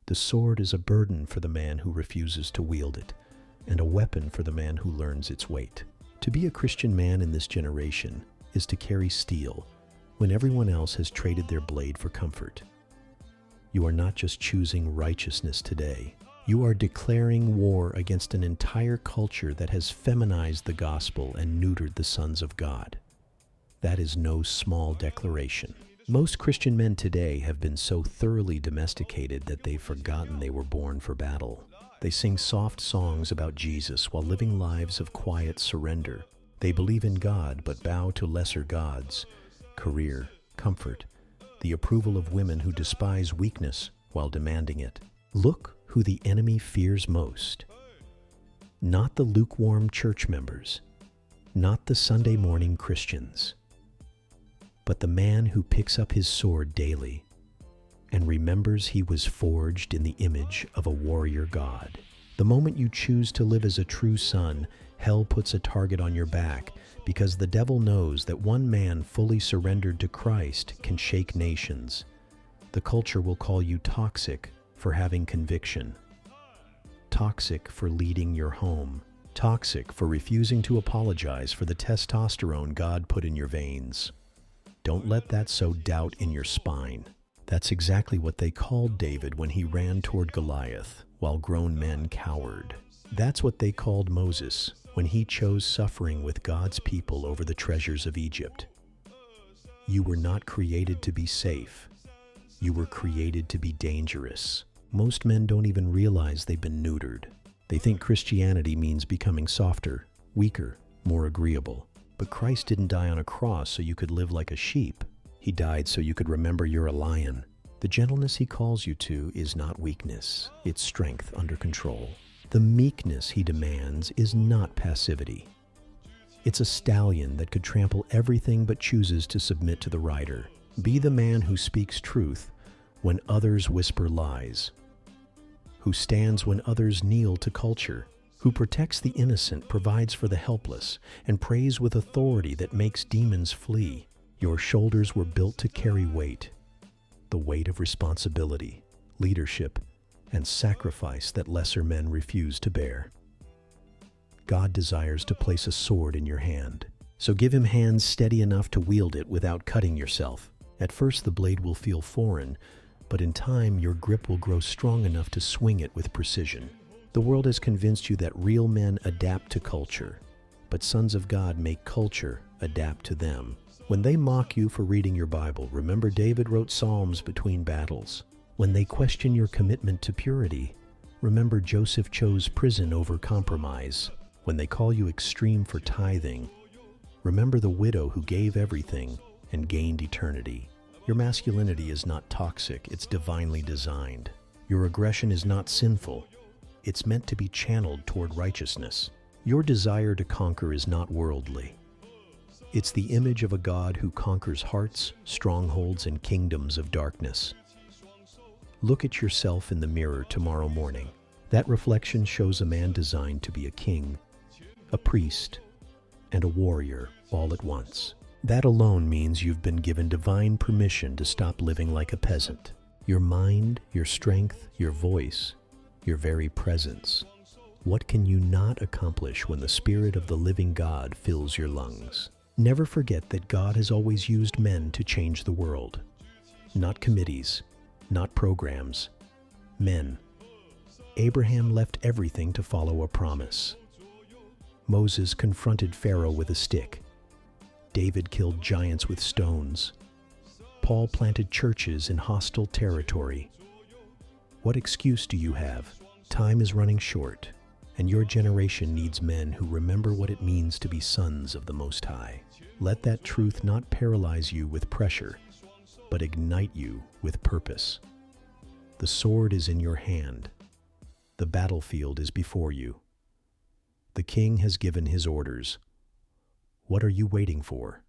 The sword is a burden for the man who refuses to wield it, and a weapon for the man who learns its weight. To be a Christian man in this generation is to carry steel when everyone else has traded their blade for comfort. You are not just choosing righteousness today. You are declaring war against an entire culture that has feminized the gospel and neutered the sons of God. That is no small declaration. Most Christian men today have been so thoroughly domesticated that they've forgotten they were born for battle. They sing soft songs about Jesus while living lives of quiet surrender. They believe in God but bow to lesser gods, career, comfort, the approval of women who despise weakness while demanding it. Look who the enemy fears most. Not the lukewarm church members, not the Sunday morning Christians, but the man who picks up his sword daily and remembers he was forged in the image of a warrior God. The moment you choose to live as a true son, hell puts a target on your back because the devil knows that one man fully surrendered to Christ can shake nations. The culture will call you toxic for having conviction, toxic for leading your home, toxic for refusing to apologize for the testosterone God put in your veins. Don't let that sow doubt in your spine. That's exactly what they called David when he ran toward Goliath, while grown men cowered. That's what they called Moses when he chose suffering with God's people over the treasures of Egypt. You were not created to be safe. You were created to be dangerous. Most men don't even realize they've been neutered. They think Christianity means becoming softer, weaker, more agreeable. But Christ didn't die on a cross so you could live like a sheep. He died so you could remember you're a lion. The gentleness he calls you to is not weakness, it's strength under control. The meekness he demands is not passivity. It's a stallion that could trample everything but chooses to submit to the rider. Be the man who speaks truth when others whisper lies, who stands when others kneel to culture, who protects the innocent, provides for the helpless, and prays with authority that makes demons flee. Your shoulders were built to carry weight, the weight of responsibility, leadership, and sacrifice that lesser men refuse to bear. God desires to place a sword in your hand, so give him hands steady enough to wield it without cutting yourself. At first the blade will feel foreign, but in time your grip will grow strong enough to swing it with precision. The world has convinced you that real men adapt to culture, but sons of God make culture adapt to them. When they mock you for reading your Bible, remember David wrote Psalms between battles. When they question your commitment to purity, remember Joseph chose prison over compromise. When they call you extreme for tithing, remember the widow who gave everything and gained eternity. Your masculinity is not toxic, it's divinely designed. Your aggression is not sinful. It's meant to be channeled toward righteousness. Your desire to conquer is not worldly. It's the image of a God who conquers hearts, strongholds, and kingdoms of darkness. Look at yourself in the mirror tomorrow morning. That reflection shows a man designed to be a king, a priest, and a warrior all at once. That alone means you've been given divine permission to stop living like a peasant. Your mind, your strength, your voice, your very presence. What can you not accomplish when the Spirit of the living God fills your lungs? Never forget that God has always used men to change the world. Not committees, not programs, men. Abraham left everything to follow a promise. Moses confronted Pharaoh with a stick. David killed giants with stones. Paul planted churches in hostile territory. What excuse do you have? Time is running short, and your generation needs men who remember what it means to be sons of the Most High. Let that truth not paralyze you with pressure, but ignite you with purpose. The sword is in your hand. The battlefield is before you. The king has given his orders. What are you waiting for?